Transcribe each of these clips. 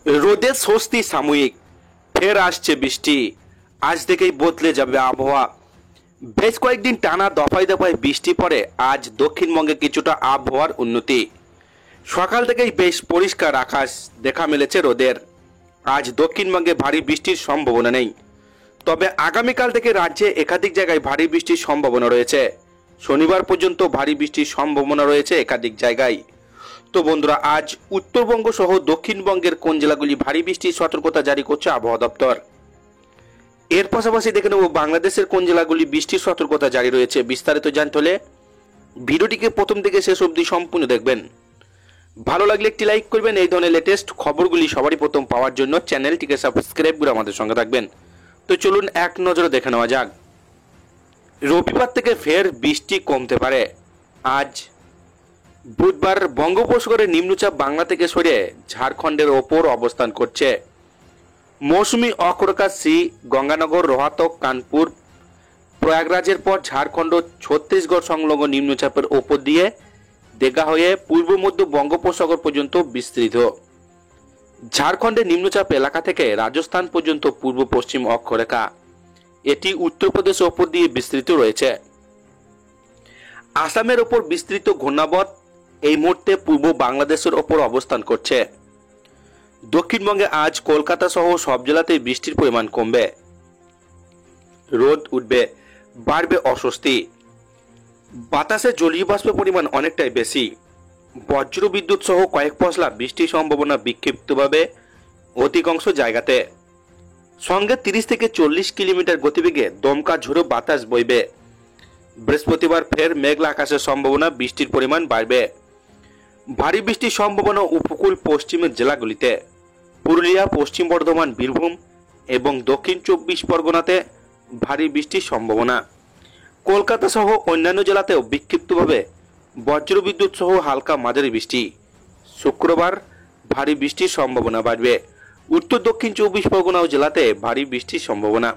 রোদের স্বস্তি সাময়িক, ফের আসছে বৃষ্টি। আজ থেকেই বদলে যাবে আবহাওয়া। বেশ কয়েকদিন টানা দফায় দফায় বৃষ্টি পড়ে আজ দক্ষিণবঙ্গে কিছুটা আবহাওয়ার উন্নতি। সকাল থেকেই বেশ পরিষ্কার আকাশ দেখা মিলেছে রোদের। আজ দক্ষিণবঙ্গে ভারী বৃষ্টির সম্ভাবনা নেই, তবে আগামীকাল থেকে রাজ্যে একাধিক জায়গায় ভারী বৃষ্টির সম্ভাবনা রয়েছে। শনিবার পর্যন্ত ভারী বৃষ্টির সম্ভাবনা রয়েছে একাধিক জায়গায়। তো বন্ধুরা, আজ উত্তরবঙ্গ সহ দক্ষিণবঙ্গের কোন জেলাগুলি ভারী বৃষ্টির সতর্কতা জারি করছে আবহাওয়া দপ্তর। এর পাশাপাশি দেখে নেব বাংলাদেশের কোন জেলাগুলি বৃষ্টির সতর্কতা জারি রয়েছে। বিস্তারিত জানতে হলে ভিডিওটিকে প্রথম থেকে শেষ অবধি সম্পূর্ণ দেখবেন। ভালো লাগলে একটি লাইক করবেন। এই ধরনের লেটেস্ট খবরগুলি সবারই প্রথম পাওয়ার জন্য চ্যানেলটিকে সাবস্ক্রাইব করে আমাদের সঙ্গে থাকবেন। তো চলুন এক নজরে দেখে নেওয়া যাক। রবিবার থেকে ফের বৃষ্টি কমতে পারে। আজ বুধবার বঙ্গোপসাগরের নিম্নচাপ বাংলা থেকে সরে ঝাড়খণ্ডের ওপর অবস্থান করছে। মৌসুমী অক্ষরেখা শ্রী গঙ্গানগর, রোহতক, কানপুর, প্রয়াগরাজের পর ঝাড়খণ্ড ছত্তিশগড় সংলগ্ন নিম্নচাপের ওপর দিয়ে দেগা হয়ে পূর্ব মধ্য বঙ্গোপসাগর পর্যন্ত বিস্তৃত। ঝাড়খণ্ডের নিম্নচাপ এলাকা থেকে রাজস্থান পর্যন্ত পূর্ব পশ্চিম অক্ষরেখা, এটি উত্তরপ্রদেশের ওপর দিয়ে বিস্তৃত রয়েছে। আসামের ওপর বিস্তৃত ঘূর্ণাবর্ত এই মুহূর্তে পূর্ব বাংলাদেশের ওপর অবস্থান করছে। দক্ষিণবঙ্গে আজ কলকাতা সহ সব জেলাতেই বৃষ্টির পরিমাণ কমবে, রোদ উঠবে, বাড়বে অস্বস্তি। বাতাসে জলীয় বাষ্পের পরিমাণ অনেকটাই বেশি। বজ্র বিদ্যুৎ সহ কয়েক পশলা বৃষ্টির সম্ভাবনা বিক্ষিপ্তভাবে অধিকাংশ জায়গাতে। সঙ্গে 30 থেকে 40 কিলোমিটার গতিবেগে দমকা ঝোড়ো বাতাস বইবে। বৃহস্পতিবার ফের মেঘলা আকাশের সম্ভাবনা, বৃষ্টির পরিমাণ বাড়বে। ভারী বৃষ্টির সম্ভাবনা উপকূল পশ্চিমের জেলাগুলিতে পুরুলিয়া, পশ্চিম বর্ধমান, বীরভূম এবং দক্ষিণ 24 পরগনাতে ভারী বৃষ্টির সম্ভাবনা। কলকাতা সহ অন্যান্য জেলাতেও বিক্ষিপ্তভাবে বজ্রবিদ্যুৎ সহ হালকা মাঝারি বৃষ্টি। শুক্রবার ভারী বৃষ্টির সম্ভাবনা বাড়বে। উত্তর দক্ষিণ 24 পরগনা জেলাতে ভারী বৃষ্টির সম্ভাবনা।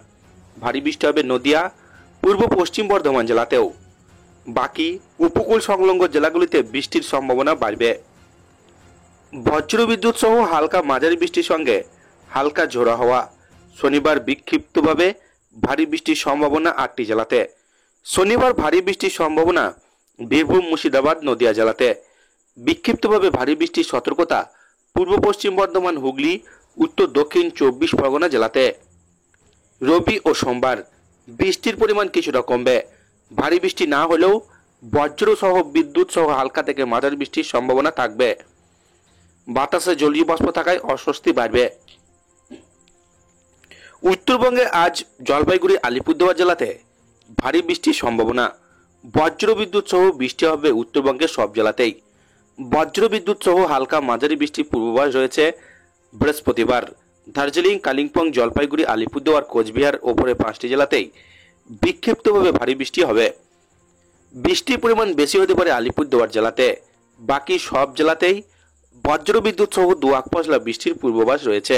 ভারী বৃষ্টি হবে নদিয়া, পূর্ব পশ্চিম বর্ধমান জেলাতেও। বাকি উপকূল সংলগ্ন জেলাগুলিতে বৃষ্টির সম্ভাবনা বাড়বে। বজ্রবিদ্যুৎ সহ হালকা মাঝারি বৃষ্টির সঙ্গে হালকা ঝোড়ো হাওয়া। শনিবার বিক্ষিপ্তভাবে ভারী বৃষ্টির সম্ভাবনা 8টি জেলাতে। শনিবার ভারী বৃষ্টির সম্ভাবনা বীরভূম, মুর্শিদাবাদ, নদিয়া জেলাতে। বিক্ষিপ্তভাবে ভারী বৃষ্টির সতর্কতা পূর্ব পশ্চিম বর্ধমান, হুগলি, উত্তর দক্ষিণ 24 পরগনা জেলাতে। রবি ও সোমবার বৃষ্টির পরিমাণ কিছুটা কমবে। ভারী বৃষ্টি না হলেও বজ্র সহ বিদ্যুৎ সহ হালকা থেকে মাঝারি বৃষ্টির সম্ভাবনা থাকবে। বাতাসে জলীয় বাষ্প থাকায় অস্বস্তি বাড়বে। উত্তরবঙ্গে আজ জলপাইগুড়ি, আলিপুরদুয়ার জেলাতে ভারী বৃষ্টির সম্ভাবনা। বজ্র বিদ্যুৎ সহ বৃষ্টি হবে উত্তরবঙ্গের সব জেলাতেই। বজ্র বিদ্যুৎ সহ হালকা মাঝারি বৃষ্টির পূর্বাভাস রয়েছে বৃহস্পতিবার। দার্জিলিং, কালিম্পং, জলপাইগুড়ি, আলিপুরদুয়ার, কোচবিহার ওপরে 5টি জেলাতেই বিক্ষিপ্তভাবে ভারী বৃষ্টি হবে। বৃষ্টির পরিমাণ বেশি হতে পারে আলিপুরদুয়ার জেলাতে। বাকি সব জেলাতেই বজ্রবিদ্যুৎ সহ 2 পশলা বৃষ্টির পূর্বাভাস রয়েছে।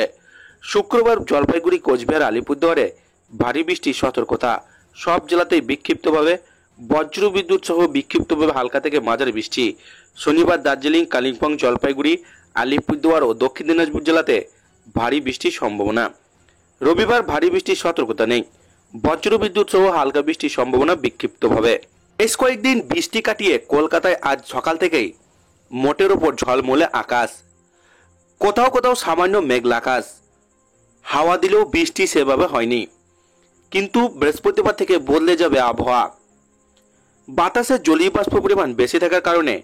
শুক্রবার জলপাইগুড়ি, কোচবিহার, আলিপুরদুয়ারে ভারী বৃষ্টির সতর্কতা। সব জেলাতেই বিক্ষিপ্তভাবে বজ্রবিদ্যুৎ সহ বিক্ষিপ্তভাবে হালকা থেকে মাঝারি বৃষ্টি। শনিবার দার্জিলিং, কালিম্পং, জলপাইগুড়ি, আলিপুরদুয়ার ও দক্ষিণ দিনাজপুর জেলাতে ভারী বৃষ্টির সম্ভাবনা। রবিবার ভারী বৃষ্টির সতর্কতা নেই। বজ্রবিদ্যুৎ সহ হালকা বৃষ্টির সম্ভাবনা বিক্ষিপ্তভাবে। বেশ কয়েকদিন বৃষ্টি কাটিয়ে কলকাতায় আজ সকাল থেকেই মোটের ওপর ঝলমলে আকাশ, কোথাও কোথাও সামান্য মেঘলা আকাশ। হাওয়া দিলেও বৃষ্টি সেভাবে হয়নি, কিন্তু বৃহস্পতিবার থেকে বদলে যাবে আবহাওয়া। বাতাসে জলীয় বাষ্প পরিমাণ বেশি থাকার কারণে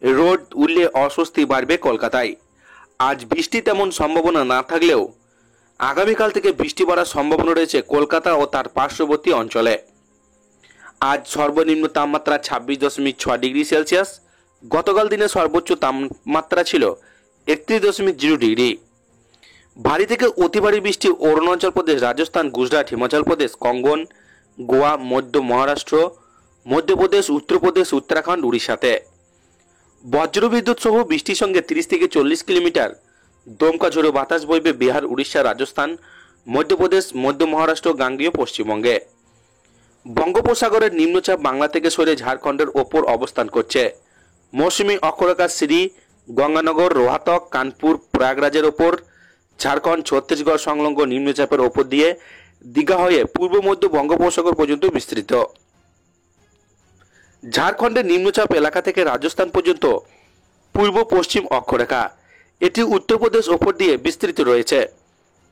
রোদ উঠলে অস্বস্তি বাড়বে কলকাতায়। আজ বৃষ্টি তেমন সম্ভাবনা না থাকলেও আগামীকাল থেকে বৃষ্টি বাড়ার সম্ভাবনা রয়েছে কলকাতা ও তার পার্শ্ববর্তী অঞ্চলে। আজ সর্বনিম্ন তাপমাত্রা 26.6 ডিগ্রি সেলসিয়াস। গতকাল দিনে সর্বোচ্চ তাপমাত্রা ছিল 31.0 ডিগ্রি। ভারী থেকে অতি ভারী বৃষ্টি অরুণাচল প্রদেশ, রাজস্থান, গুজরাট, হিমাচল প্রদেশ, কঙ্গন, গোয়া, মধ্য মহারাষ্ট্র, মধ্যপ্রদেশ, উত্তরপ্রদেশ, উত্তরাখণ্ড, উড়িষ্যাতে। বজ্রবিদ্যুৎ সহ বৃষ্টির সঙ্গে 30 থেকে 40 কিলোমিটার দমকা ঝোড়ো বাতাস বইবে বিহার, উড়িষ্যা, রাজস্থান, মধ্যপ্রদেশ, মধ্য মহারাষ্ট্র, গাঙ্গেয় পশ্চিমবঙ্গে। বঙ্গোপসাগরের নিম্নচাপ বাংলা থেকে সরে ঝাড়খণ্ডের ওপর অবস্থান করছে। মৌসুমী অক্ষরেখা শ্রী গঙ্গানগর, রোহতক, কানপুর, প্রয়াগরাজের ওপর ঝাড়খণ্ড ছত্তিশগড় সংলগ্ন নিম্নচাপের ওপর দিয়ে দীঘা হয়ে পূর্ব মধ্য বঙ্গোপসাগর পর্যন্ত বিস্তৃত। ঝাড়খণ্ডের নিম্নচাপ এলাকা থেকে রাজস্থান পর্যন্ত পূর্ব পশ্চিম অক্ষরেখা, এটি উত্তরপ্রদেশ ওপর দিয়ে বিস্তৃত রয়েছে।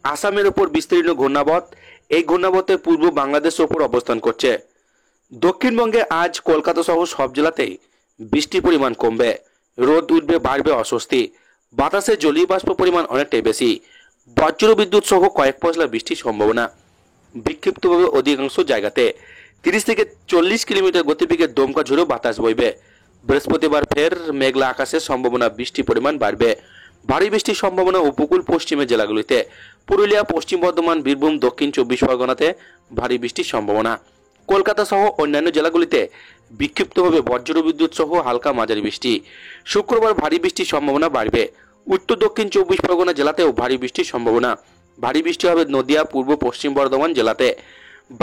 আসামের ওপর বিস্তীর্ণ ঘূর্ণাবর্ত, এই ঘূর্ণাবর্তের পূর্ব বাংলাদেশ ওপর অবস্থান করছে। দক্ষিণবঙ্গে আজ কলকাতা সহ সব জেলাতেই বৃষ্টির পরিমাণ কমবে, রোদ উঠবে, বাড়বে অস্বস্তি, বাতাসে জলীয় বাষ্প পরিমাণ অনেকটাই বেশি, বজ্র বিদ্যুৎ সহ কয়েক পশলা বৃষ্টির সম্ভাবনা। বিক্ষিপ্তভাবে অধিকাংশ জায়গাতে 30 থেকে 40 কিলোমিটার গতিবেগে দমকা ঝোড়ো বাতাস বইবে। বৃহস্পতিবার ফের মেঘলা আকাশের সম্ভাবনা, বৃষ্টির পরিমাণ বাড়বে। ভারী বৃষ্টির সম্ভাবনা উপকূল পশ্চিমের জেলাগুলিতে, পুরুলিয়া, পশ্চিম বর্ধমান, বীরভূম, দক্ষিণ 24 পরগনাতে ভারী বৃষ্টির সম্ভাবনা। কলকাতা সহ অন্যান্য জেলাগুলিতে বিক্ষিপ্তভাবে বজ্র বিদ্যুৎ সহ হালকা মাঝারি বৃষ্টি। শুক্রবার ভারী বৃষ্টির সম্ভাবনা বাড়বে। উত্তর দক্ষিণ 24 পরগনা জেলাতেও ভারী বৃষ্টির সম্ভাবনা। ভারী বৃষ্টি হবে নদিয়া, পূর্ব পশ্চিম বর্ধমান জেলাতে।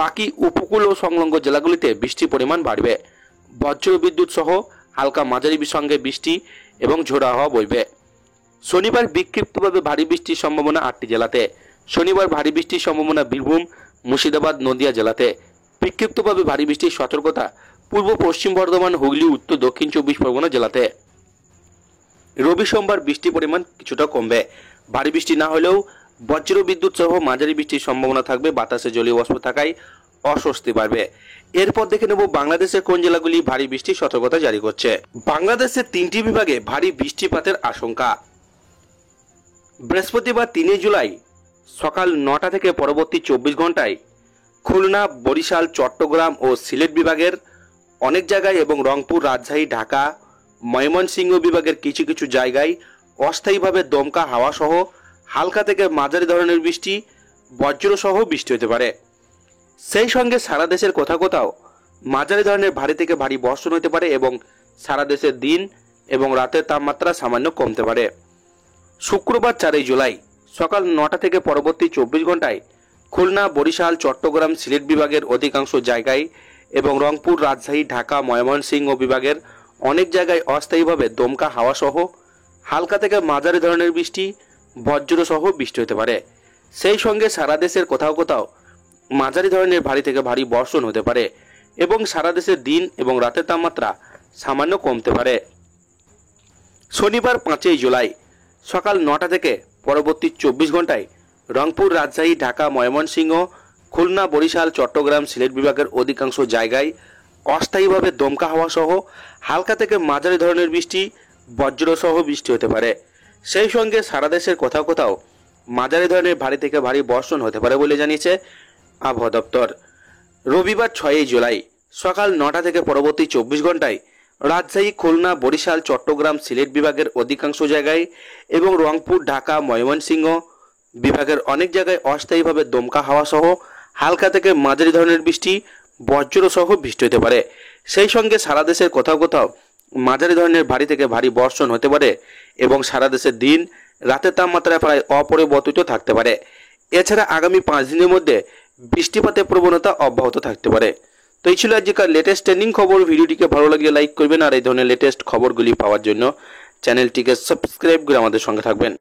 বাকি উপকূল ও সংলগ্ন জেলাগুলিতে বৃষ্টির পরিমাণ বাড়বে। বজ্র বিদ্যুৎ সহ হালকা মাঝারি সঙ্গে বৃষ্টি এবং ঝোড়ো হাওয়া বইবে। শনিবার বিক্ষিপ্তভাবে ভারী বৃষ্টির সম্ভাবনা 8টি জেলাতে। শনিবার ভারী বৃষ্টির সম্ভাবনা বীরভূম, মুর্শিদাবাদ, নদিয়া জেলাতে। বিক্ষিপ্তভাবে ভারী বৃষ্টির সতর্কতা পূর্ব পশ্চিম বর্ধমান, হুগলি, উত্তর দক্ষিণ 24 পরগনা জেলাতে। রবি সোমবার বৃষ্টির পরিমাণ কিছুটা কমবে। ভারী বৃষ্টি না হলেও বজ্র বিদ্যুৎ সহ মাঝারি বৃষ্টির সম্ভাবনা থাকবে। বাতাসে জলীয় বাষ্প থাকায় অস্বস্তি বাড়বে। এরপর দেখে নেব বাংলাদেশের কোন জেলাগুলি ভারী বৃষ্টির সতর্কতা জারি করছে। বাংলাদেশের 3টি বিভাগে ভারী বৃষ্টিপাতের আশঙ্কা। বৃহস্পতিবার 3 জুলাই সকাল 9টা থেকে পরবর্তী 24 ঘন্টায় খুলনা, বরিশাল, চট্টগ্রাম ও সিলেট বিভাগের অনেক জায়গায় এবং রংপুর, রাজশাহী, ঢাকা, ময়মনসিংহ বিভাগের কিছু কিছু জায়গায় অস্থায়ীভাবে দমকা হাওয়া সহ হালকা থেকে মাঝারি ধরনের বৃষ্টি, বজ্র সহ বৃষ্টি হতে পারে। সেই সঙ্গে সারা দেশের কোথাও কোথাও মাঝারি ধরনের ভারী থেকে ভারী বর্ষণ হতে পারে এবং সারা দেশের দিন এবং রাতের তাপমাত্রা সামান্য কমতে পারে। শুক্রবার 4 জুলাই সকাল 9টা থেকে পরবর্তী 24 ঘন্টায় খুলনা, বরিশাল, চট্টগ্রাম, সিলেট বিভাগের অধিকাংশ জায়গায় এবং রংপুর, রাজশাহী, ঢাকা, ময়মনসিংহ বিভাগের অনেক জায়গায় অস্থায়ীভাবে দমকা হাওয়া সহ হালকা থেকে মাঝারি ধরনের বৃষ্টি, বজ্র সহ বৃষ্টি হতে পারে। সেই সঙ্গে সারা দেশের কোথাও কোথাও মাঝারি ধরনের ভারী থেকে ভারী বর্ষণ হতে পারে এবং সারা দেশের দিন এবং রাতের তাপমাত্রা সামান্য কমতে পারে। শনিবার 5 জুলাই সকাল 9টা থেকে পরবর্তী 24 ঘন্টায় রংপুর, রাজশাহী, ঢাকা, ময়মনসিংহ, খুলনা, বরিশাল, চট্টগ্রাম, সিলেট বিভাগের অধিকাংশ জায়গায় অস্থায়ীভাবে দমকা হাওয়া সহ হালকা থেকে মাঝারি ধরনের বৃষ্টি, বজ্র সহ বৃষ্টি হতে পারে। সেই সঙ্গে সারা দেশের কোথাও কোথাও মাঝারি ধরনের ভারী থেকে ভারী বর্ষণ হতে পারে বলে জানিয়েছে আবহাওয়া দপ্তর। রবিবার 6 জুলাই সকাল 9টা থেকে পরবর্তী 24 ঘন্টায় রাজশাহী, খুলনা, বরিশাল, চট্টগ্রাম, সিলেট বিভাগের অধিকাংশ জায়গায় এবং রংপুর, ঢাকা, ময়মনসিংহ বিভাগের অনেক জায়গায় অস্থায়ীভাবে দমকা হাওয়া সহ হালকা থেকে মাঝারি ধরনের বৃষ্টি, বজ্র সহ বৃষ্টি হতে পারে। সেই সঙ্গে সারা দেশের কোথাও কোথাও মাঝারি ধরনের ভারী থেকে ভারী বর্ষণ হতে পারে এবং সারা দেশের দিন রাতের তাপমাত্রা প্রায় অপরিবর্তিত থাকতে পারে। এছাড়া আগামী 5 দিনের মধ্যে বৃষ্টিপাতের প্রবণতা অব্যাহত থাকতে পারে। তো এই ছিল আজকের লেটেস্ট ট্রেন্ডিং খবর। ভিডিওটিকে ভালো লাগলে লাইক করবেন আর এই ধরনের লেটেস্ট খবরগুলি পাওয়ার জন্য চ্যানেলটিকে সাবস্ক্রাইব করে আমাদের সঙ্গে থাকবেন।